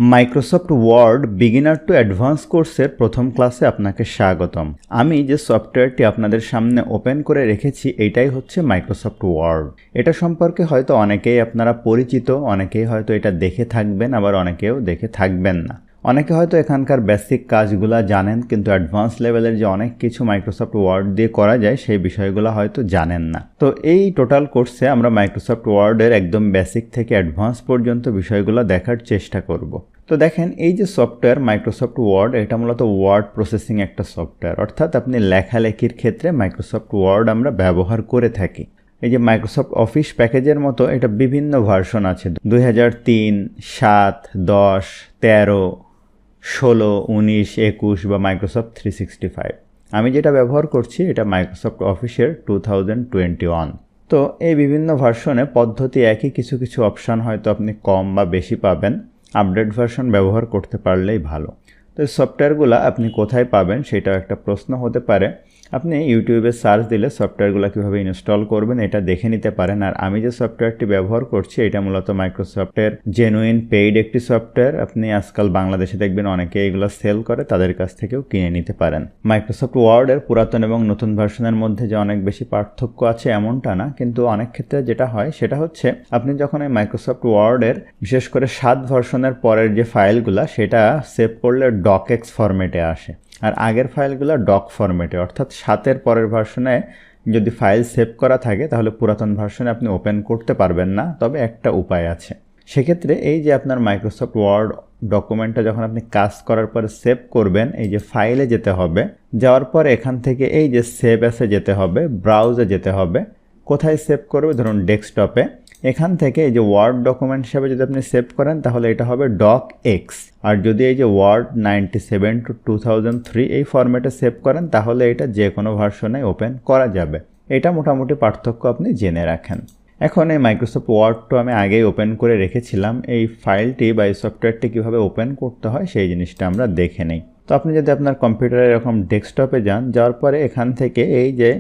Microsoft Word beginner to advance কোর্সের প্রথম ক্লাসে আপনাকে স্বাগতম। আমি যে সফটওয়্যারটি আপনাদের সামনে ওপেন করে রেখেছি এটাই হচ্ছে মাইক্রোসফট ওয়ার্ড। এটা সম্পর্কে হয়তো অনেকেই আপনারা পরিচিত, অনেকেই হয়তো এটা দেখে থাকবেন, আবার অনেকেও দেখে থাকবেন না। অনেকে হয়তো এখানকার বেসিক কাজগুলো জানেন, কিন্তু অ্যাডভান্স লেভেলের যে অনেক কিছু মাইক্রোসফট ওয়ার্ড দিয়ে করা যায় সেই বিষয়গুলো হয়তো জানেন না। তো এই টোটাল কোর্সে আমরা মাইক্রোসফট ওয়ার্ডের একদম বেসিক থেকে অ্যাডভান্স পর্যন্ত বিষয়গুলো দেখার চেষ্টা করব। তো দেখেন, এই যে সফটওয়্যার মাইক্রোসফট ওয়ার্ড, এটা মূলত ওয়ার্ড প্রসেসিং একটা সফটওয়্যার, অর্থাৎ আপনি লেখালেখির ক্ষেত্রে মাইক্রোসফট ওয়ার্ড আমরা ব্যবহার করে থাকি। এই যে মাইক্রোসফট অফিস প্যাকেজের মতো এটা বিভিন্ন ভার্সন আছে, 2003, 7, 10, 13, 16, 19, 21 বা মাইক্রোসফট 365। আমি যেটা ব্যবহার করছি এটা মাইক্রোসফট অফিসের 2021। তো এই বিভিন্ন ভার্সনে পদ্ধতি একই, কিছু কিছু অপশান হয়তো আপনি কম বা বেশি পাবেন। আপডেট ভার্সন ব্যবহার করতে পারলেই ভালো। তো এই সফটওয়্যারগুলো আপনি কোথায় পাবেন সেটাও একটা প্রশ্ন হতে পারে। আপনি ইউটিউবে সার্চ দিলে সফটওয়্যারগুলো কীভাবে ইনস্টল করবেন এটা দেখে নিতে পারেন। আর আমি যে সফটওয়্যারটি ব্যবহার করছি এটা মূলত মাইক্রোসফটের জেনুইন পেইড একটি সফটওয়্যার। আপনি আজকাল বাংলাদেশে দেখবেন অনেকে এগুলো সেল করে, তাদের কাছ থেকেও কিনে নিতে পারেন। মাইক্রোসফট ওয়ার্ডের পুরাতন এবং নতুন ভার্সনের মধ্যে যে অনেক বেশি পার্থক্য আছে এমনটা না, কিন্তু অনেক ক্ষেত্রে যেটা হয় সেটা হচ্ছে আপনি যখন এই মাইক্রোসফট ওয়ার্ডের বিশেষ করে 7 ভার্সনের পরের যে ফাইলগুলো সেটা সেভ করলে ডকএক্স ফরম্যাটে আসে, আর আগের ফাইলগুলো ডক ফরম্যাটে, অর্থাৎ 7-এর পরের ভার্সনে যদি ফাইল সেভ করা থাকে তাহলে পুরাতন ভার্সনে আপনি ওপেন করতে পারবেন না। তবে একটা উপায় আছে, সেক্ষেত্রে এই যে আপনার মাইক্রোসফট ওয়ার্ড ডকুমেন্টটা যখন আপনি কাজ করার পরে সেভ করবেন, এই যে ফাইলে যেতে হবে, যাওয়ার পর এখান থেকে এই যে সেভ অ্যাসে যেতে হবে, ব্রাউজে যেতে হবে। কোথায় সেভ করবে? ধরুন ডেস্কটপে। এখান থেকে এই যে ওয়ার্ড ডকুমেন্ট হিসাবে যদি আপনি সেভ করেন তাহলে এটা হবে ডক এক্স। আর যদি এই যে ওয়ার্ড 97 to 2003 এই ফরম্যাটে সেভ করেন তাহলে এটা যে কোনো ভার্সনে ওপেন করা যাবে। এটা মোটামুটি পার্থক্য আপনি জেনে রাখেন। এখন এই মাইক্রোসফট ওয়ার্ডটা আমি আগেই ওপেন করে রেখেছিলাম। এই ফাইলটি বা এই সফটওয়্যারটি কীভাবে ওপেন করতে হয় সেই জিনিসটা আমরা দেখে নিই। তো আপনি যদি আপনার কম্পিউটারে এরকম ডেস্কটপে যান, যাওয়ার পরে এখান থেকে এই যে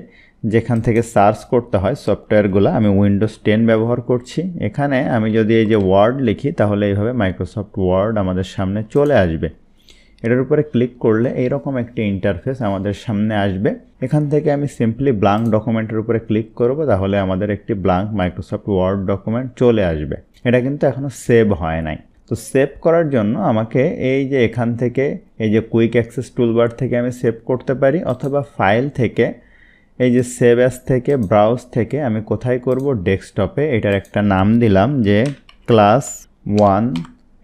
যেখান থেকে সার্চ করতে হয় সফটওয়্যারগুলো, আমি উইন্ডোজ 10 ব্যবহার করছি। এখানে আমি যদি এই যে ওয়ার্ড লিখি তাহলে এইভাবে মাইক্রোসফট ওয়ার্ড আমাদের সামনে চলে আসবে। এটার উপরে ক্লিক করলে এইরকম একটি ইন্টারফেস আমাদের সামনে আসবে। এখান থেকে আমি সিম্পলি ব্ল্যাঙ্ক ডকুমেন্টের উপরে ক্লিক করব, তাহলে আমাদের একটি ব্ল্যাঙ্ক মাইক্রোসফট ওয়ার্ড ডকুমেন্ট চলে আসবে। এটা কিন্তু এখনও সেভ হয় নাই। তো সেভ করার জন্য আমাকে এই যে এখান থেকে এই যে কুইক অ্যাক্সেস টুলবার থেকে আমি সেভ করতে পারি, অথবা ফাইল থেকে এই যে সেভ অ্যাস থেকে ব্রাউজ থেকে আমি কোথায় করব? ডেস্কটপে। এটার একটা নাম দিলাম যে ক্লাস 1,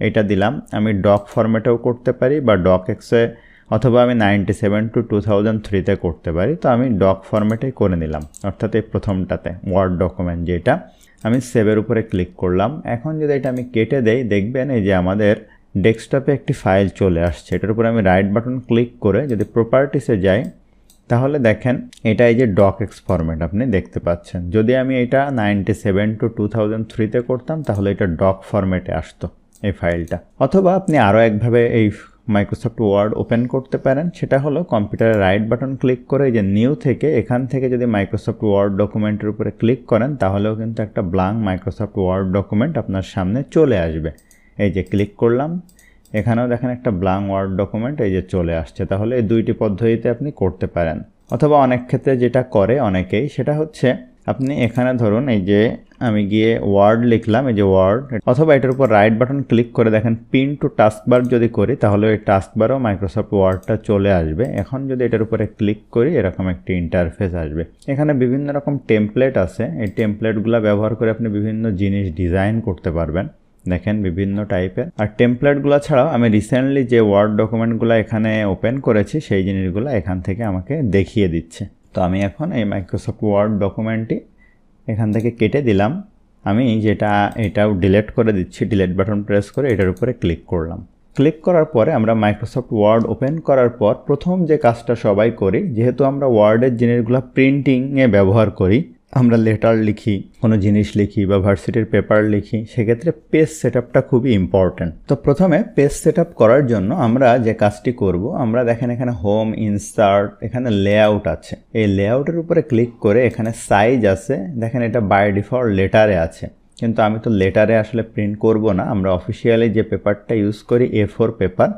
এটা দিলাম। আমি ডক ফরম্যাটেও করতে পারি বা ডক এক্সে, অথবা আমি 97 to 2003-তে করতে পারি। তো আমি ডক ফরম্যাটেই করে নিলাম, অর্থাৎ এই প্রথমটাতে ওয়ার্ড ডকুমেন্ট যেটা। আমি সেভের উপরে ক্লিক করলাম। এখন যদি এটা আমি কেটে দেই, দেখবেন এই যে আমাদের ডেস্কটপে একটি ফাইল চলে আসছে। এটার উপরে আমি রাইট বাটন ক্লিক করে যদি প্রপার্টিসে যাই তাহলে দেখেন এটা এই যে ডকএক্স ফরম্যাট আপনি দেখতে পাচ্ছেন। যদি আমি এটা 97 to 2003-তে করতাম তাহলে এটা ডক ফরম্যাটে আসতো এই ফাইলটা। অথবা আপনি আরও একভাবে এই মাইক্রোসফট ওয়ার্ড ওপেন করতে পারেন, সেটা হলো কম্পিউটারে রাইট বাটন ক্লিক করে এই যে নিউ থেকে এখান থেকে যদি মাইক্রোসফট ওয়ার্ড ডকুমেন্টের উপরে ক্লিক করেন তাহলেও কিন্তু একটা ব্ল্যাঙ্ক মাইক্রোসফট ওয়ার্ড ডকুমেন্ট আপনার সামনে চলে আসবে। এই যে ক্লিক করলাম, এখানেও দেখেন একটা ব্ল্যাঙ্ক ওয়ার্ড ডকুমেন্ট এই যে চলে আসছে। তাহলে এই দুইটি পদ্ধতিতে আপনি করতে পারেন। অথবা অনেক ক্ষেত্রে যেটা করে অনেকেই, সেটা হচ্ছে আপনি এখানে ধরুন এই যে আমি গিয়ে ওয়ার্ড লিখলাম, এই যে ওয়ার্ড, অথবা এটার উপর রাইট বাটন ক্লিক করে দেখেন পিন টু টাস্কবার যদি করি তাহলে এই টাস্কবারও মাইক্রোসফট ওয়ার্ডটা চলে আসবে। এখন যদি এটার উপরে ক্লিক করি এরকম একটি ইন্টারফেস আসবে। এখানে বিভিন্ন রকম টেমপ্লেট আছে, এই টেমপ্লেটগুলো ব্যবহার করে আপনি বিভিন্ন জিনিস ডিজাইন করতে পারবেন। দেখেন বিভিন্ন টাইপের। আর টেমপ্লেটগুলো ছাড়াও আমি রিসেন্টলি যে ওয়ার্ড ডকুমেন্টগুলো এখানে ওপেন করেছি সেই জিনিসগুলো এখান থেকে আমাকে দেখিয়ে দিচ্ছে। তো আমি এখন এই মাইক্রোসফট ওয়ার্ড ডকুমেন্টটি এখান থেকে কেটে দিলাম। আমি এটাও ডিলিট করে দিচ্ছি। ডিলিট বাটন প্রেস করে এটার উপরে ক্লিক করলাম। ক্লিক করার পরে আমরা মাইক্রোসফট ওয়ার্ড ওপেন করার পর প্রথম যে কাজটা সবাই করি, যেহেতু আমরা ওয়ার্ডের জিনিসগুলো প্রিন্টিংয়ে ব্যবহার করি, আমরা লেটার লিখি, কোনো জিনিস লিখি বা ভার্সিটির পেপার লিখি, সেক্ষেত্রে পেজ সেটআপটা খুবই ইম্পর্ট্যান্ট। তো প্রথমে পেজ সেটআপ করার জন্য আমরা যে কাজটি করব, আমরা দেখেন এখানে হোম, ইনসার্ট, এখানে লেআউট আছে। এই লেআউটের উপরে ক্লিক করে এখানে সাইজ আছে, দেখেন এটা বাই ডিফল্ট লেটারে আছে। কিন্তু আমি তো লেটারে আসলে প্রিন্ট করব না, আমরা অফিসিয়ালি যে পেপারটা ইউজ করি A4 পেপার,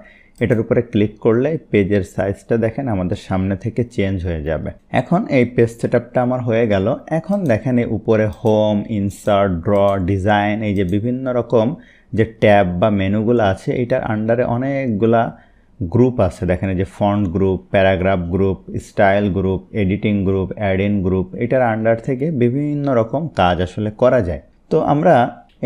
এটার উপরে ক্লিক করলে পেজের সাইজটা দেখেন আমাদের সামনে থেকে চেঞ্জ হয়ে যাবে। এখন এই পেজ সেটআপটা আমার হয়ে গেল। এখন দেখেন এই উপরে হোম, ইনসার্ট, ড্র, ডিজাইন, এই যে বিভিন্ন রকম যে ট্যাব বা মেনুগুলো আছে, এটার আন্ডারে অনেকগুলা গ্রুপ আছে। দেখেন এই যে font group, paragraph group, style group, editing group, add in group, এটার আন্ডার থেকে বিভিন্ন রকম কাজ আসলে করা যায়। তো আমরা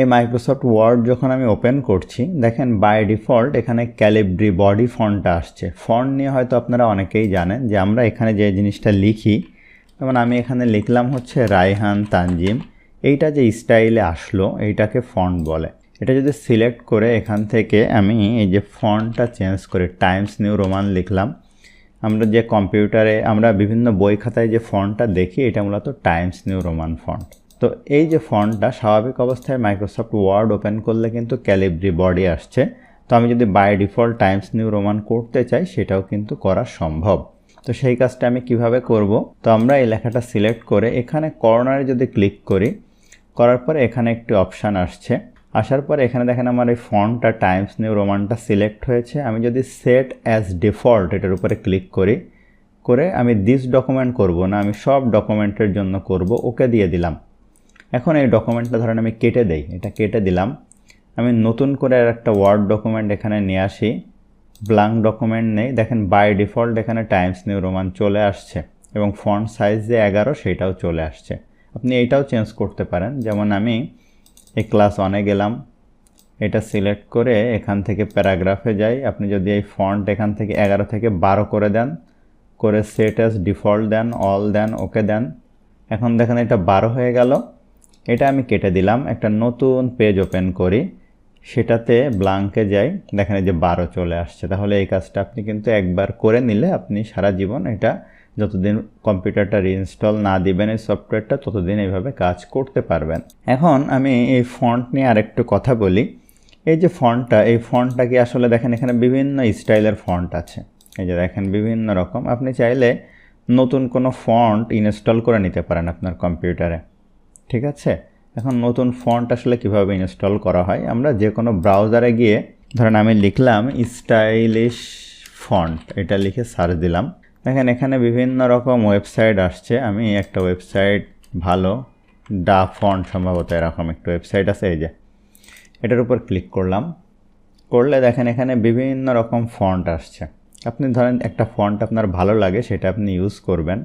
এই মাইক্রোসফট ওয়ার্ড যখন আমি ওপেন করছি, দেখেন বাই ডিফল্ট এখানে ক্যালিব্রি বডি ফন্টটা আসছে। ফন্ট নিয়ে হয়তো আপনারা অনেকেই জানেন যে আমরা এখানে যে জিনিসটা লিখি, যেমন আমি এখানে লিখলাম হচ্ছে রায়হান তানজিম, এইটা যে স্টাইলে আসলো এইটাকে ফন্ট বলে। এটা যদি সিলেক্ট করে এখান থেকে আমি এই যে ফন্টটা চেঞ্জ করে টাইমস নিউ রোমান লিখলাম, আমরা যে কম্পিউটারে আমরা বিভিন্ন বই খাতায় যে ফন্টটা দেখি এটা মূলত টাইমস নিউ রোমান ফন্ট। তো এই যে ফন্টটা স্বাভাবিক অবস্থায় মাইক্রোসফট ওয়ার্ড ওপেন করলে কিন্তু ক্যালিব্রি বডি আসছে। তো আমি যদি by default Times New Roman করতে চাই সেটাও কিন্তু করা সম্ভব। তো সেই কাজটা আমি কিভাবে করব? তো আমরা এই লেখাটা সিলেক্ট করে এখানে কর্নারে যদি ক্লিক করি, করার পরে এখানে একটি অপশান আসছে, আসার পরে এখানে দেখেন আমার এই ফন্টটা টাইমস নিউ রোমানটা সিলেক্ট হয়েছে। আমি যদি সেট অ্যাজ ডিফল্ট এটার উপরে ক্লিক করি, করে আমি দিস ডকুমেন্ট করব না, আমি সব ডকুমেন্টের জন্য করব, ওকে দিয়ে দিলাম। এখন এই ডকুমেন্টটা ধরেন আমি কেটে দেই, এটা কেটে দিলাম। আমি নতুন করে আর একটা ওয়ার্ড ডকুমেন্ট এখানে নিয়ে আসি, ব্ল্যাঙ্ক ডকুমেন্ট নেই, দেখেন বাই ডিফল্ট এখানে টাইমস নিউ রোমান চলে আসছে এবং ফন্ট সাইজ যে 11 সেটাও চলে আসছে। আপনি এইটাও চেঞ্জ করতে পারেন, যেমন আমি এই ক্লাস 1-এ গেলাম, এটা সিলেক্ট করে এখান থেকে প্যারাগ্রাফে যাই। আপনি যদি এই ফন্ট এখান থেকে 11 থেকে 12 করে দেন, করে সেট অ্যাজ ডিফল্ট দেন, অল দেন, ওকে দেন, এখন দেখেন এটা 12 হয়ে গেল। এটা আমি কেটে দিলাম, একটা নতুন পেজ ওপেন করি, সেটাতে ব্ল্যাঙ্কে যাই, দেখেন এই যে 12 চলে আসছে। তাহলে এই কাজটা আপনি কিন্তু একবার করে নিলে আপনি সারা জীবন এটা যতদিন কম্পিউটারটা রিইনস্টল না দিবেন এই সফটওয়্যারটা, ততদিন এইভাবে কাজ করতে পারবেন। এখন আমি এই ফন্ট নিয়ে আরেকটু কথা বলি। এই যে ফন্টটা, এই ফন্টটা কি আসলে দেখেন এখানে বিভিন্ন স্টাইলের ফন্ট আছে, এই যে দেখেন বিভিন্ন রকম। আপনি চাইলে নতুন কোনো ফন্ট ইনস্টল করে নিতে পারেন আপনার কম্পিউটারে, ঠিক আছে? এখন নতুন ফন্ট আসলে কিভাবে ইনস্টল করা হয়, আমরা যে কোনো ব্রাউজারে গিয়ে ধরেন আমি লিখলাম স্টাইলিশ ফন্ট, এটা লিখে সার্চ দিলাম, দেখেন এখানে বিভিন্ন রকম ওয়েবসাইট আসছে। আমি একটা ওয়েবসাইট ভালো ডা ফন্ট সম্ভবত এরকম একটা ওয়েবসাইট আছে, এই যে এটার উপর ক্লিক করলাম, করলে দেখেন এখানে বিভিন্ন রকম ফন্ট আসছে। আপনি ধরেন একটা ফন্ট আপনার ভালো লাগে সেটা আপনি ইউজ করবেন।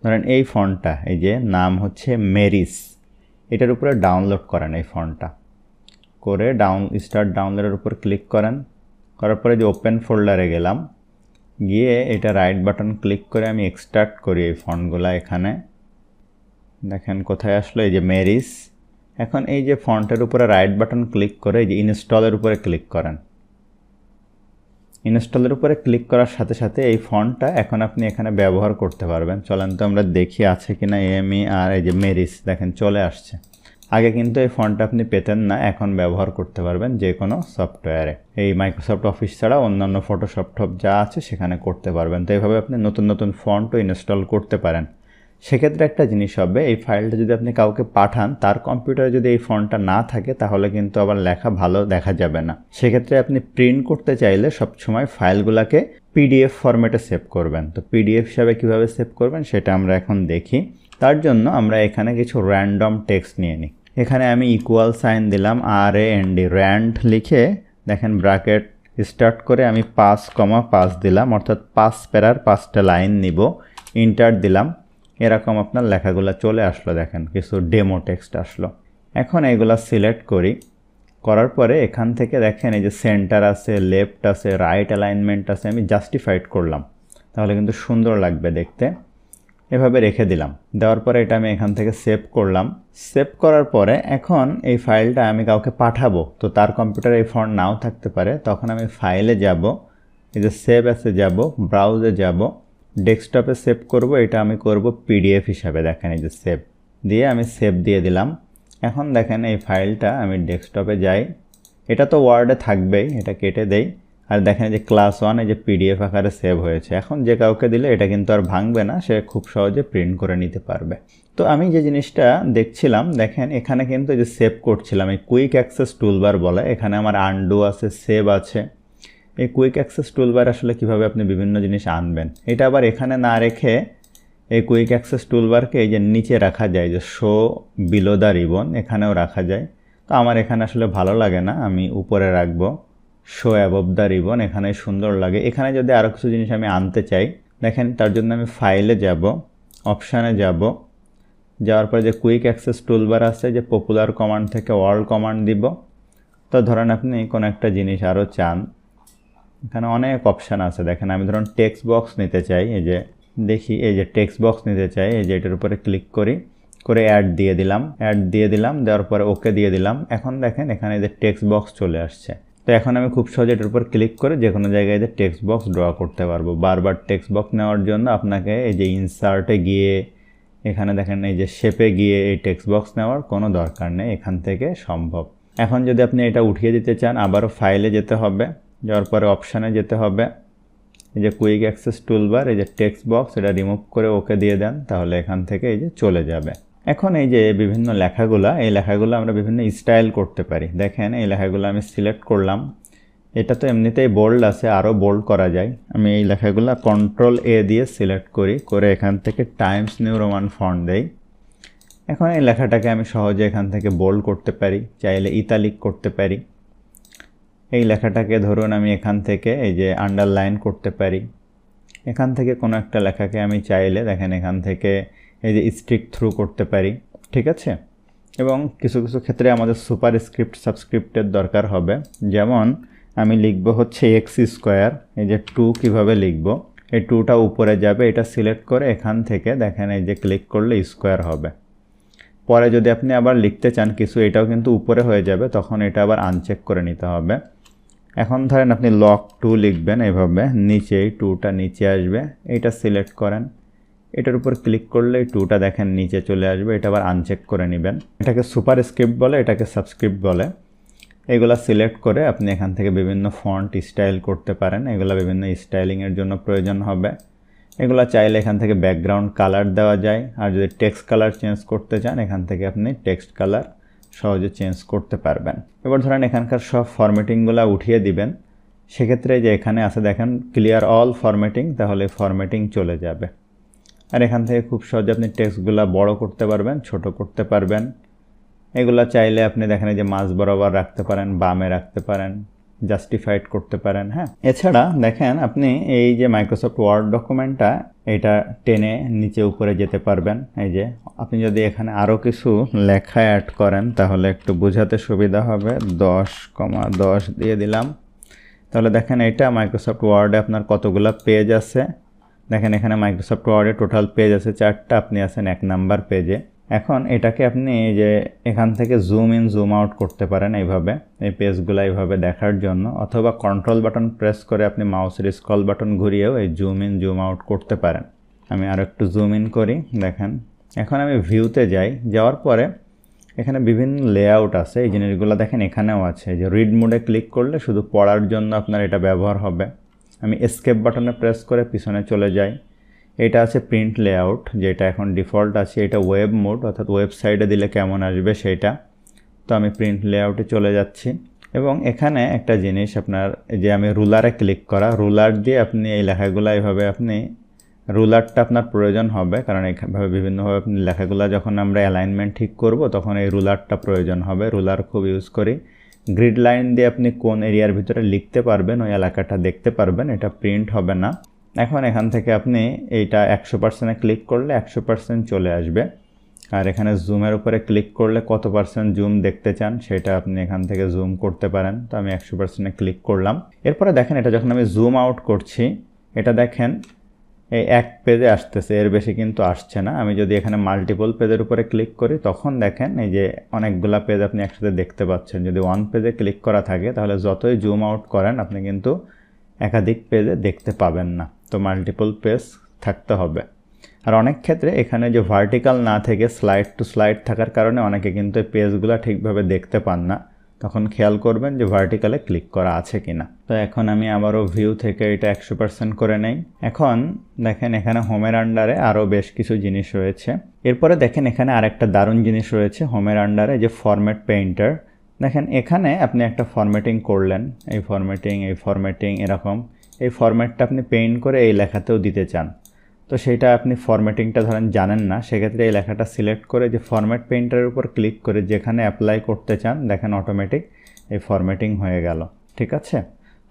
ধরেন এই ফন্টটা, এই যে নাম হচ্ছে মেরিস, এটার উপরে ডাউনলোড করেন এই ফন্টটা, করে স্টার্ট ডাউনলোডের উপর ক্লিক করেন, করার পরে যে ওপেন ফোল্ডারে গেলাম, গিয়ে এটা রাইট বাটন ক্লিক করে আমি এক্সট্রাক্ট করি এই ফন্টগুলো। এখানে দেখেন কোথায় আসলো, এই যে মেরিস। এখন এই যে ফন্টের উপরে রাইট বাটন ক্লিক করে এই যে ইনস্টলের উপরে ক্লিক করেন। ইনস্টলের উপরে ক্লিক করার সাথে সাথে এই ফন্টটা এখন আপনি এখানে ব্যবহার করতে পারবেন। চলেন তো আমরা দেখি আছে কিনা। আর এই যে মেরিস দেখেন চলে আসছে। আগে কিন্তু এই ফন্টটা আপনি পেতেন না, এখন ব্যবহার করতে পারবেন যে কোনো সফটওয়্যারে। এই মাইক্রোসফট অফিস ছাড়া অন্যান্য ফটোশপ যা আছে সেখানে করতে পারবেন। তো এইভাবে আপনি নতুন নতুন ফন্টও ইনস্টল করতে পারেন। সেক্ষেত্রে একটা জিনিস হবে, এই ফাইলটা যদি আপনি কাউকে পাঠান, তার কম্পিউটারে যদি এই ফন্টটা না থাকে তাহলে কিন্তু আবার লেখা ভালো দেখা যাবে না। সেক্ষেত্রে আপনি প্রিন্ট করতে চাইলে সবসময় ফাইলগুলোকে পিডিএফ ফরম্যাটে সেভ করবেন। তো পিডিএফ হিসাবে কীভাবে সেভ করবেন সেটা আমরা এখন দেখি। তার জন্য আমরা এখানে কিছু র্যান্ডম টেক্সট নিয়ে নিই। এখানে আমি ইকুয়াল সাইন দিলাম, RAND, র্যান্ড লিখে দেখেন ব্র্যাকেট স্টার্ট করে আমি 5,5 দিলাম, অর্থাৎ 5 প্যারার 5টা লাইন নিব। ইন্টার দিলাম, এরকম আপনার লেখাগুলো চলে আসলো। দেখেন কিছু ডেমো টেক্সট আসলো। এখন এইগুলা সিলেক্ট করি, করার পরে এখান থেকে দেখেন এই যে সেন্টার আছে, লেফট আছে, রাইট অ্যালাইনমেন্ট আছে, আমি জাস্টিফাইড করলাম, তাহলে কিন্তু সুন্দর লাগবে দেখতে। এভাবে রেখে দিলাম, দেওয়ার পরে এটা আমি এখান থেকে সেভ করলাম। সেভ করার পরে এখন এই ফাইলটা আমি কাউকে পাঠাবো, তো তার কম্পিউটারে এই ফন্ট নাও থাকতে পারে। তখন আমি ফাইলে যাব, এই যে সেভ অ্যাসে যাব, ব্রাউজে যাব, ডেস্কটপে সেভ করব। এটা আমি করব পিডিএফ হিসাবে। দেখেন এই যে সেভ দিয়ে আমি সেভ দিয়ে দিলাম। এখন দেখেন এই ফাইলটা আমি ডেস্কটপে যাই, এটা তো ওয়ার্ডে থাকবেই, এটা কেটে দেই। আর দেখেন যে ক্লাস 1 এই যে পিডিএফ আকারে সেভ হয়েছে। এখন যে কাউকে দিলে এটা কিন্তু আর ভাঙবে না, সে খুব সহজে প্রিন্ট করে নিতে পারবে। তো আমি যে জিনিসটা দেখছিলাম, দেখেন এখানে কিন্তু যে সেভ করছিলাম, এই কুইক অ্যাক্সেস টুলবার বলে, এখানে আমার আনডু আছে, সেভ আছে। এই কুইক অ্যাক্সেস টুলবার আসলে কিভাবে আপনি বিভিন্ন জিনিস আনবেন, এটা আবার এখানে না রেখে এই কুইক অ্যাক্সেস টুলবারকে এই যে নিচে রাখা যায়, যে শো বিলো দ্য রিবন, এখানেও রাখা যায়। তো আমার এখানে আসলে ভালো লাগে না, আমি উপরে রাখবো শো অ্যাবভ দ্য রিবন, এখানে সুন্দর লাগে। এখানে যদি আরও কিছু জিনিস আমি আনতে চাই, দেখেন তার জন্য আমি ফাইলে যাব, অপশানে যাব, যাওয়ার পরে যে কুইক অ্যাক্সেস টুলবার আছে, যে পপুলার কমান্ড থেকে ওয়ার্ল্ড কমান্ড দিব। তো ধরেন আপনি কোনো একটা জিনিস আরও চান, এখানে অনেক অপশান আছে। দেখেন আমি ধরুন টেক্সট বক্স নিতে চাই, এই যে দেখি এই যে টেক্সট বক্স নিতে চাই, এই যে এটার উপরে ক্লিক করি, করে অ্যাড দিয়ে দিলাম, দেওয়ার পরে ওকে দিয়ে দিলাম। এখন দেখেন এখানে যে টেক্সট বক্স চলে আসছে। তো এখন আমি খুব সহজে এটার উপর ক্লিক করে যে কোনো জায়গায় যে টেক্সট বক্স ড্র করতে পারবো। বারবার টেক্সট বক্স নেওয়ার জন্য আপনাকে এই যে ইনসার্টে গিয়ে, এখানে দেখেন এই যে শেপে গিয়ে এই টেক্সট বক্স নেওয়ার কোনো দরকার নেই, এখান থেকে সম্ভব। এখন যদি আপনি এটা উঠিয়ে দিতে চান, আবারও ফাইলে যেতে হবে, যাওয়ার পরে অপশানে যেতে হবে, এই যে কুইক অ্যাক্সেস টুলবার, এই যে টেক্সট বক্স, এটা রিমুভ করে ওকে দিয়ে দেন, তাহলে এখান থেকে এই যে চলে যাবে। এখন এই যে বিভিন্ন লেখাগুলো, এই লেখাগুলো আমরা বিভিন্ন স্টাইল করতে পারি। দেখেন এই লেখাগুলো আমি সিলেক্ট করলাম, এটা তো এমনিতেই বোল্ড আছে, আরও বোল্ড করা যায়। আমি এই লেখাগুলো কন্ট্রোল এ দিয়ে সিলেক্ট করি, করে এখান থেকে টাইমস নিউ রোমান ফন্ট দেই। এখন এই লেখাটাকে আমি সহজে এখান থেকে বোল্ড করতে পারি, চাইলে ইতালিক করতে পারি। এই লেখাটাকে ধরুন আমি এখান থেকে এই যে আন্ডারলাইন করতে পারি। এখান থেকে কোনো একটা লেখাকে আমি চাইলে দেখেন এখান থেকে এই যে স্ট্রিক থ্রু করতে পারি, ঠিক আছে। এবং কিছু কিছু ক্ষেত্রে আমাদের সুপার স্ক্রিপ্ট সাবস্ক্রিপ্টের দরকার হবে, যেমন আমি লিখব হচ্ছে এক্স স্কোয়ার, এই যে 2 কীভাবে লিখব, এই 2টা উপরে যাবে, এটা সিলেক্ট করে এখান থেকে দেখেন এই যে ক্লিক করলে স্কোয়ার হবে। পরে যদি আপনি আবার লিখতে চান কিছু, এটাও কিন্তু উপরে হয়ে যাবে, তখন এটা আবার আনচেক করে নিতে হবে। এখন ধরেন আপনি লক 2 লিখবেন, এইভাবে নিচে এই 2টা নিচে আসবে, এইটা সিলেক্ট করেন, এটার উপর ক্লিক করলে এই 2টা দেখেন নিচে চলে আসবে, এটা আবার আনচেক করে নেবেন। এটাকে সুপার স্ক্রিপ্ট বলে, এটাকে সাবস্ক্রিপ্ট বলে। এগুলা সিলেক্ট করে আপনি এখান থেকে বিভিন্ন ফন্ট স্টাইল করতে পারেন, এগুলা বিভিন্ন স্টাইলিংয়ের জন্য প্রয়োজন হবে। এগুলা চাইলে এখান থেকে ব্যাকগ্রাউন্ড কালার দেওয়া যায়, আর যদি টেক্সট কালার চেঞ্জ করতে চান এখান থেকে আপনি টেক্সট কালার সহজে চেঞ্জ করতে পারবেন। এবার ধরেন এখানকার সব ফরম্যাটিংগুলো উঠিয়ে দিবেন, সেক্ষেত্রে যে এখানে আছে দেখেন ক্লিয়ার অল ফরম্যাটিং, তাহলে ফরম্যাটিং চলে যাবে। আর এখান থেকে খুব সহজে আপনি টেক্সটগুলো বড় করতে পারবেন, ছোট করতে পারবেন। এগুলা চাইলে আপনি দেখেন এই যে মাঝ বরাবর রাখতে পারেন, বামে রাখতে পারেন, জাস্টিফাইড করতে পারেন। হ্যাঁ, এছাড়া দেখেন আপনি এই যে মাইক্রোসফট ওয়ার্ড ডকুমেন্টটা, এটা টেনে নিচে উপরে যেতে পারবেন। এই যে আপনি যদি এখানে আরও কিছু লেখা অ্যাড করেন তাহলে একটু বোঝাতে সুবিধা হবে। 10,10 দিয়ে দিলাম, তাহলে দেখেন এটা মাইক্রোসফট ওয়ার্ডে আপনার কতগুলো পেজ আছে। দেখেন এখানে মাইক্রোসফট ওয়ার্ডে টোটাল পেজ আছে 4টা, আপনি আছেন 1 নাম্বার পেজে। এখন এটাকে আপনি এই যে এখান থেকে জুম ইন জুম আউট করতে পারেন এইভাবে, এই পেজগুলো এইভাবে দেখার জন্য, অথবা কন্ট্রোল বাটন প্রেস করে আপনি মাউসের স্ক্রল বাটন ঘুরিয়েও এই জুম ইন জুম আউট করতে পারেন। আমি আরও একটু জুম ইন করি, দেখেন এখন আমি ভিউতে যাই, যাওয়ার পরে এখানে বিভিন্ন লেআউট আছে, এই জিনিসগুলো দেখেন এখানেও আছে। যে রিড মোডে ক্লিক করলে শুধু পড়ার জন্য আপনার এটা ব্যবহার হবে। আমি এসকেপ বাটনে প্রেস করে পিছনে চলে যাই। এটা আছে প্রিন্ট লেআউট, যেটা এখন ডিফল্ট আছে। এটা ওয়েব মোড, অর্থাৎ ওয়েবসাইটে দিলে কেমন আসবে সেটা। তো আমি প্রিন্ট লেআউটে চলে যাচ্ছি। এবং এখানে একটা জিনিস আপনার, যে আমি রুলারে ক্লিক করা, রুলার দিয়ে আপনি এই লেখাগুলো এইভাবে, আপনি রুলারটা আপনার প্রয়োজন হবে, কারণ এইভাবে বিভিন্নভাবে আপনি লেখাগুলো যখন আমরা অ্যালাইনমেন্ট ঠিক করব তখন এই রুলারটা প্রয়োজন হবে। রুলার খুব ইউজ করি। গ্রিড লাইন দিয়ে আপনি কোন এরিয়ার ভিতরে লিখতে পারবেন, ওই এলাকাটা দেখতে পারবেন, এটা প্রিন্ট হবে না। এখন এখান থেকে আপনি এইটা 100%-এ ক্লিক করলে 100% চলে আসবে। আর এখানে জুমের উপরে ক্লিক করলে কত পার্সেন্ট জুম দেখতে চান সেটা আপনি এখান থেকে জুম করতে পারেন। তো আমি 100%-এ ক্লিক করলাম। এরপরে দেখেন এটা যখন আমি জুম আউট করছি, এটা দেখেন এই 1 পেজে আসতেছে, এর বেশি কিন্তু আসছে না। আমি যদি এখানে মাল্টিপল পেজের উপরে ক্লিক করি তখন দেখেন এই যে অনেকগুলা পেজ আপনি একসাথে দেখতে পাচ্ছেন। যদি 1 পেজে ক্লিক করা থাকে তাহলে যতই জুম আউট করেন আপনি কিন্তু একাধিক পেজে দেখতে পাবেন না। তো মাল্টিপল পেজ থাকতে হবে। আর অনেক ক্ষেত্রে এখানে যে ভার্টিক্যাল না থেকে স্লাইড টু স্লাইড থাকার কারণে অনেকে কিন্তু এই পেজগুলো ঠিকভাবে দেখতে পান না। তখন খেয়াল করবেন যে ভার্টিক্যালে ক্লিক করা আছে কিনা। তো এখন আমি আবারও ভিউ থেকে এটা 100% করে নেই। এখন দেখেন এখানে হোমের আন্ডারে আরও বেশ কিছু জিনিস রয়েছে। এরপরে দেখেন এখানে আরেকটা দারুণ জিনিস রয়েছে হোমের আন্ডারে, যে ফরম্যাট পেইন্টার। দেখেন এখানে আপনি একটা ফরম্যাটিং করলেন, এই ফরম্যাটিং এরকম। এই ফরম্যাটটা আপনি পেইন্ট করে এই লেখাতেও দিতে চান, তো সেটা আপনি ফরম্যাটিংটা ধরেন জানেন না, সেক্ষেত্রে এই লেখাটা সিলেক্ট করে যে ফরম্যাট পেইন্টারের উপর ক্লিক করে যেখানে অ্যাপ্লাই করতে চান দেখেন অটোমেটিক এই ফরম্যাটিং হয়ে গেল। ঠিক আছে,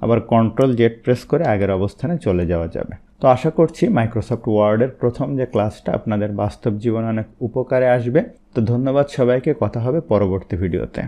আবার Ctrl Z প্রেস করে আগের অবস্থানে চলে যাওয়া যাবে। তো আশা করছি মাইক্রোসফট ওয়ার্ডের প্রথম যে ক্লাসটা আপনাদের বাস্তব জীবনে অনেক উপকারে আসবে। তো ধন্যবাদ সবাইকে, কথা হবে পরবর্তী ভিডিওতে।